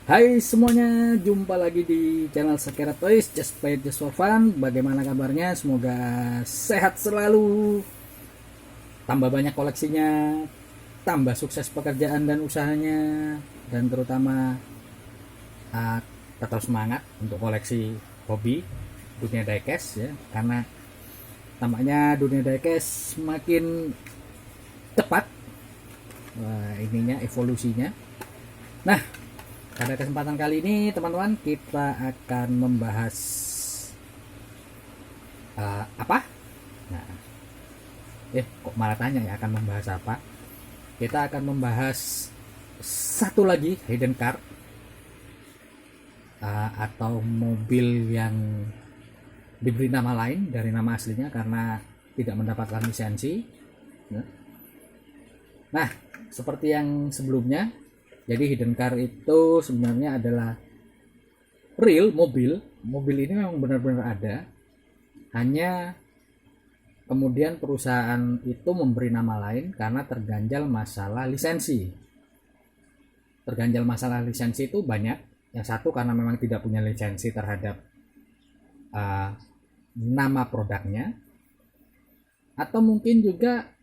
Hai semuanya, jumpa lagi di channel Sekira Toys, Just Play It Just for Fun. Bagaimana kabarnya? Semoga sehat selalu, tambah banyak koleksinya, tambah sukses pekerjaan dan usahanya, dan terutama uh, tetap semangat untuk koleksi hobi dunia diecast ya, karena tampaknya dunia diecast semakin cepat evolusinya. Nah, pada kesempatan kali ini teman-teman kita akan membahas apa? Nah, kok malah tanya ya akan membahas apa? Kita akan membahas satu lagi hidden car atau mobil yang diberi nama lain dari nama aslinya karena tidak mendapatkan lisensi. Nah, seperti yang sebelumnya, jadi hidden car itu sebenarnya adalah real mobil. Mobil ini memang benar-benar ada. Hanya kemudian perusahaan itu memberi nama lain karena terganjal masalah lisensi. Terganjal masalah lisensi itu banyak. Yang satu karena memang tidak punya lisensi terhadap nama produknya. Atau mungkin juga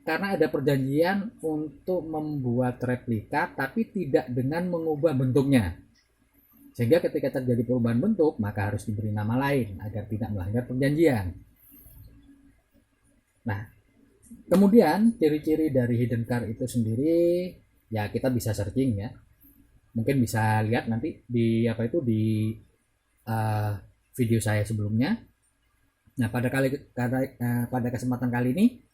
karena ada perjanjian untuk membuat replika tapi tidak dengan mengubah bentuknya, sehingga ketika terjadi perubahan bentuk maka harus diberi nama lain agar tidak melanggar perjanjian. Nah, kemudian ciri-ciri dari hidden car itu sendiri ya kita bisa searching ya, mungkin bisa lihat nanti di video saya sebelumnya. Nah, pada kesempatan kali ini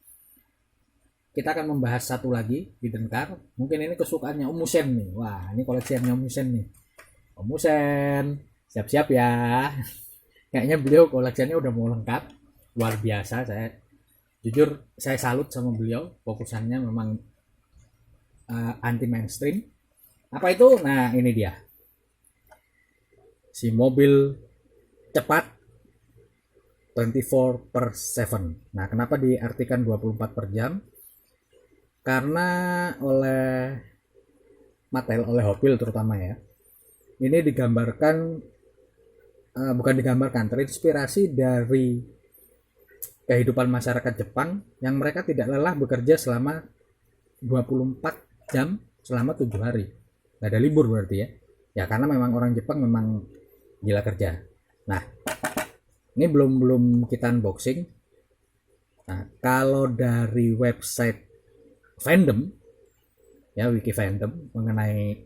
kita akan membahas satu lagi hidden car. Mungkin ini kesukaannya Om Musen nih. Wah, ini koleksiannya Om Musen nih. Om Musen, siap-siap ya. Kayaknya beliau koleksiannya udah mau lengkap. Luar biasa. Jujur saya salut sama beliau. Fokusannya memang anti mainstream. Apa itu? Nah, ini dia. Si mobil cepat 24/7. Nah, kenapa diartikan 24 per jam? Karena oleh Mattel, oleh Hot Wheels terutama ya, ini digambarkan terinspirasi dari kehidupan masyarakat Jepang yang mereka tidak lelah bekerja selama 24 jam selama 7 hari. Gak ada libur berarti ya. Ya karena memang orang Jepang memang gila kerja. Nah, ini belum kita unboxing. Nah, kalau dari website fandom ya, wiki fandom mengenai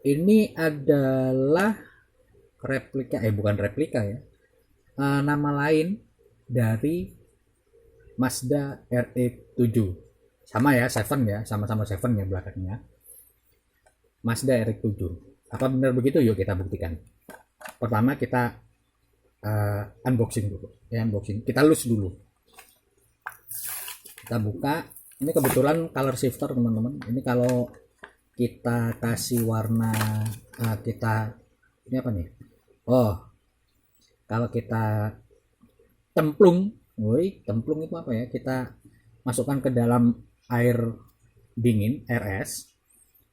ini adalah replika bukan replika ya, nama lain dari Mazda RX-7. Sama ya, 7 ya, sama-sama 7 ya belakangnya, Mazda RX-7. Apa benar begitu? Yuk kita buktikan. Pertama kita unboxing dulu ya, kita loose dulu, kita buka. Ini kebetulan color shifter teman-teman. Ini kalau kita kasih warna ini apa nih? Oh, kalau kita templung itu apa ya? Kita masukkan ke dalam air dingin, air es,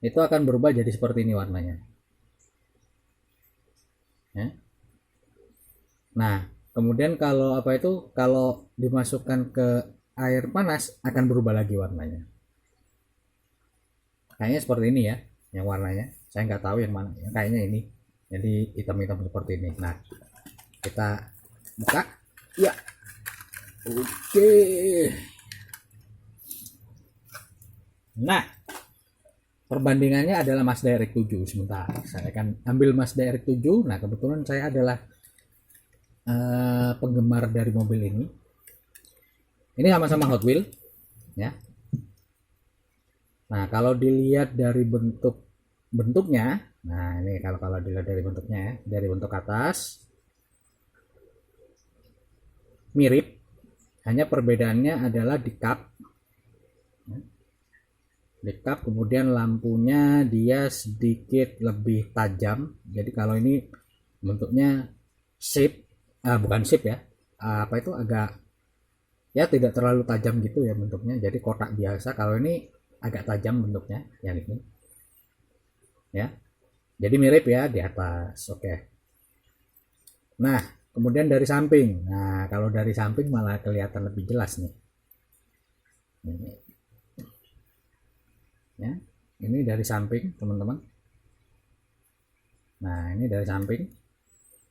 itu akan berubah jadi seperti ini warnanya. Ya. Nah, kemudian kalau kalau dimasukkan ke air panas akan berubah lagi warnanya. Kayaknya seperti ini ya, yang warnanya. Saya nggak tahu yang mana. Kayaknya ini. Jadi hitam-hitam seperti ini. Nah, kita buka. Ya. Oke. Nah, perbandingannya adalah Mazda RX-7. Sebentar, saya akan ambil Mazda RX-7. Nah, kebetulan saya adalah penggemar dari mobil ini. Ini sama-sama Hot Wheels ya. Nah, kalau dilihat dari bentuknya, nah ini kalau dilihat dari bentuknya ya, dari bentuk atas mirip, hanya perbedaannya adalah di kap. Kemudian lampunya dia sedikit lebih tajam. Jadi kalau ini bentuknya bukan shape ya, agak ya tidak terlalu tajam gitu ya bentuknya, jadi kotak biasa. Kalau ini agak tajam bentuknya yang ini. ya. Jadi mirip ya di atas. Oke. Nah, kemudian dari samping. Nah, kalau dari samping malah kelihatan lebih jelas nih. Ini. Ya. Ini dari samping, teman-teman. Nah, ini dari samping.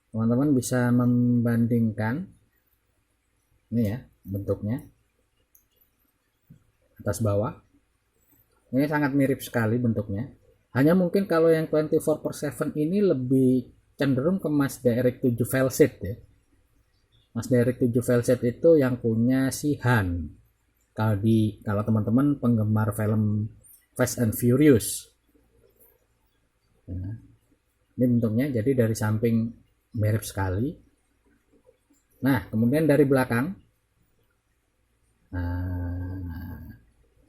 Teman-teman bisa membandingkan ini ya, bentuknya atas bawah. Ini sangat mirip sekali bentuknya. Hanya mungkin kalau yang 24/7 ini lebih cenderung ke Mazda RX-7 Velocity ya. Mazda RX-7 Velocity itu yang punya si Han. Kalau teman-teman penggemar film Fast and Furious. Ya. Ini bentuknya jadi dari samping mirip sekali. Nah, kemudian dari belakang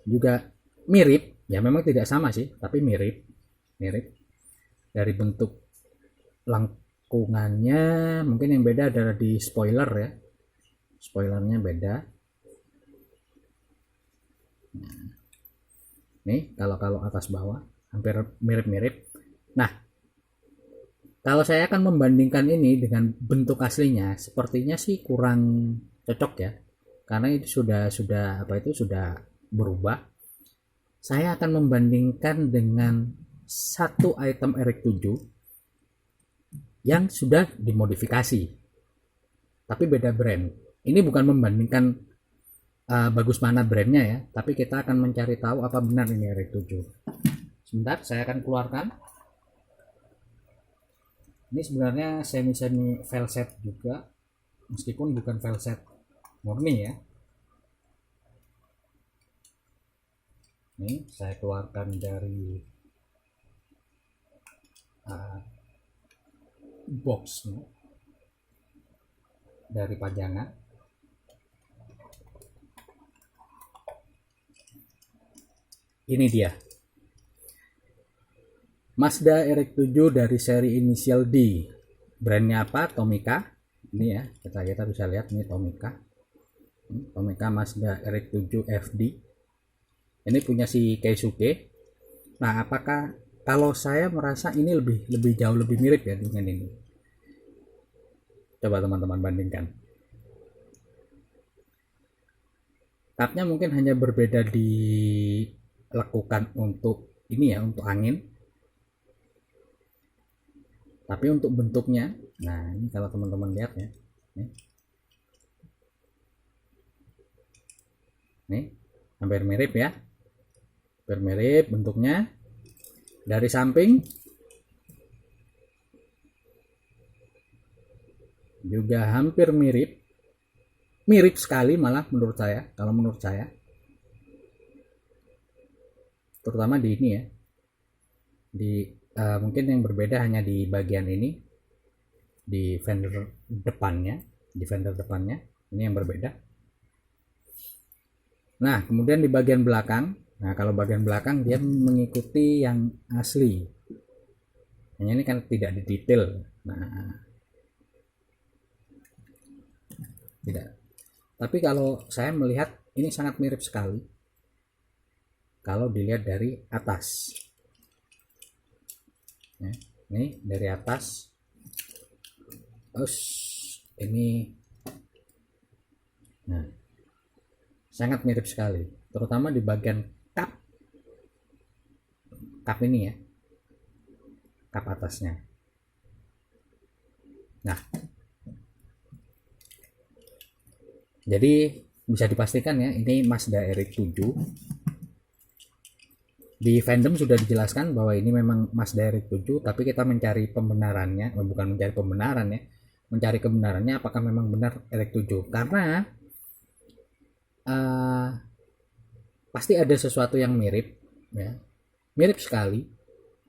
juga mirip, ya memang tidak sama sih, tapi mirip. Dari bentuk lengkungannya mungkin yang beda adalah di spoiler ya. Spoilernya beda. Nah, nih kalau atas bawah hampir mirip-mirip. Nah, kalau saya akan membandingkan ini dengan bentuk aslinya, sepertinya sih kurang cocok ya, karena itu sudah berubah. Saya akan membandingkan dengan satu item RX-7 yang sudah dimodifikasi, tapi beda brand. Ini bukan membandingkan bagus mana brandnya ya, tapi kita akan mencari tahu apa benar ini RX-7. Sebentar, saya akan keluarkan. Ini sebenarnya semi velvet juga, meskipun bukan velvet murni ya. Ini saya keluarkan dari box dari pajangan. Ini dia Mazda RX-7 dari seri inisial D. Brandnya apa? Tomica. Ini ya, kita bisa lihat ini Tomica. Tomica Mazda RX-7 FD. Ini punya si Keisuke. Nah, apakah kalau saya merasa ini lebih jauh lebih mirip ya dengan ini. Coba teman-teman bandingkan. Tapnya mungkin hanya berbeda di lekukan untuk ini ya, untuk angin. Tapi untuk bentuknya, nah ini kalau teman-teman lihat ya, nih hampir mirip ya, hampir mirip bentuknya. Dari samping juga hampir mirip sekali malah menurut saya, kalau menurut saya, terutama di ini ya, di mungkin yang berbeda hanya di bagian ini, di fender depannya ini yang berbeda. Nah, kemudian di bagian belakang, nah kalau bagian belakang dia mengikuti yang asli, hanya ini kan tidak didetail. Nah, tidak, tapi kalau saya melihat ini sangat mirip sekali kalau dilihat dari atas ya, ini dari atas. Terus ini, nah sangat mirip sekali, terutama di bagian kap ini ya, kap atasnya. Nah, jadi bisa dipastikan ya, ini Mazda RX-7. Di fandom sudah dijelaskan bahwa ini memang Mazda RX-7, tapi kita mencari pembenarannya, bukan mencari pembenaran ya, mencari kebenarannya apakah memang benar RX-7, karena pasti ada sesuatu yang mirip ya, mirip sekali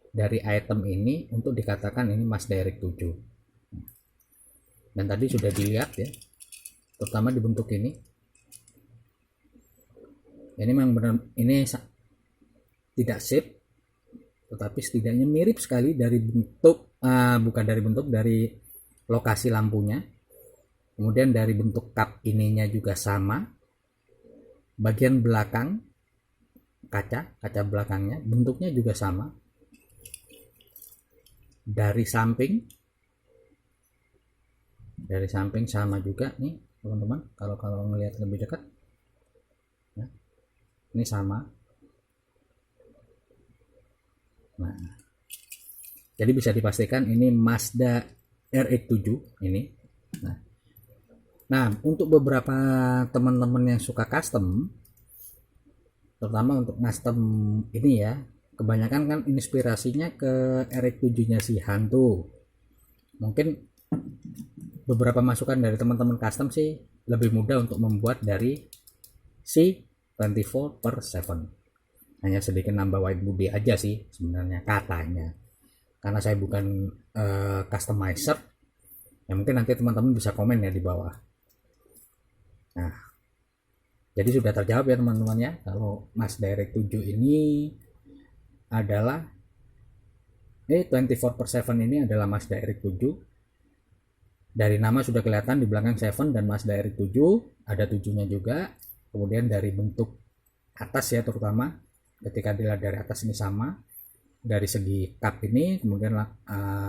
dari item ini untuk dikatakan ini Mazda RX-7. Dan tadi sudah dilihat ya, terutama di bentuk ini memang benar, ini tidak shape, tetapi setidaknya mirip sekali dari bentuk, dari lokasi lampunya, kemudian dari bentuk kap ininya juga sama, bagian belakang kaca belakangnya bentuknya juga sama. Dari samping sama juga nih teman-teman, kalau ngelihat lebih dekat ya, ini sama. Nah, jadi bisa dipastikan ini Mazda RX-7 ini. Nah, untuk beberapa teman-teman yang suka custom, terutama untuk custom ini ya, kebanyakan kan inspirasinya ke RX-7-nya si Hantu. Mungkin beberapa masukan dari teman-teman custom sih lebih mudah untuk membuat dari si 24/7. Hanya sedikit nambah wide body aja sih sebenarnya katanya, karena saya bukan customizer ya. Mungkin nanti teman-teman bisa komen ya di bawah. Nah, jadi sudah terjawab ya teman-teman ya, kalau Mazda RX-7 ini adalah 24/7 ini adalah Mazda RX-7. Dari nama sudah kelihatan di belakang 7 dan Mazda RX-7 ada 7-nya juga. Kemudian dari bentuk atas ya, terutama ketika dilihat dari atas ini sama, dari segi kap ini, kemudian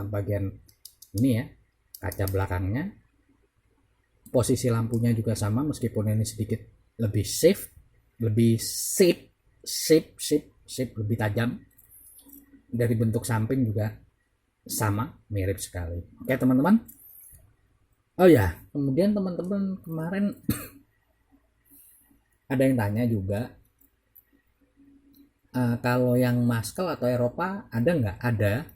bagian ini ya, kaca belakangnya, posisi lampunya juga sama, meskipun ini sedikit lebih shape lebih tajam. Dari bentuk samping juga sama, mirip sekali. Oke teman-teman. Oh ya, kemudian teman-teman kemarin ada yang tanya juga, kalau yang Muscle atau Eropa ada nggak? Ada.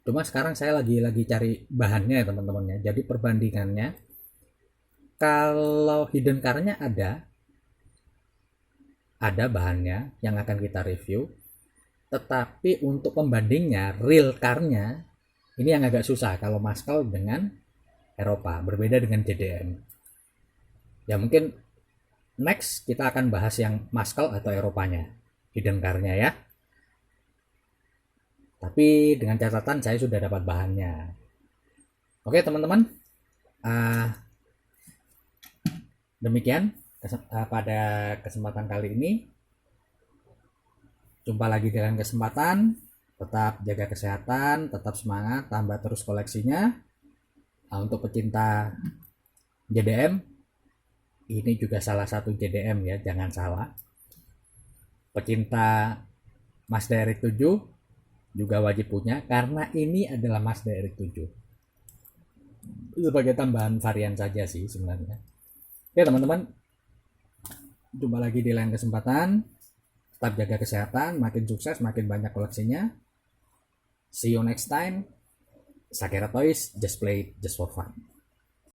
Cuma sekarang saya lagi cari bahannya ya teman-teman ya. Jadi perbandingannya, kalau hidden car-nya ada bahannya yang akan kita review. Tetapi untuk pembandingnya, real car-nya ini yang agak susah kalau Muscle dengan Eropa, berbeda dengan JDM. Ya mungkin next kita akan bahas yang Muscle atau Eropanya, hidden car-nya ya. Tapi dengan catatan saya sudah dapat bahannya. Oke teman-teman, demikian pada kesempatan kali ini. Jumpa lagi dengan kesempatan. Tetap jaga kesehatan, tetap semangat, tambah terus koleksinya. Untuk pecinta JDM, ini juga salah satu JDM ya, jangan salah. Pecinta Mazda RX-7 juga wajib punya, karena ini adalah Mazda RX-7 sebagai tambahan varian saja sih sebenarnya. Oke teman-teman, jumpa lagi di lain kesempatan. Tetap jaga kesehatan, makin sukses, makin banyak koleksinya. See you next time. Sakera Toys, just play just for fun.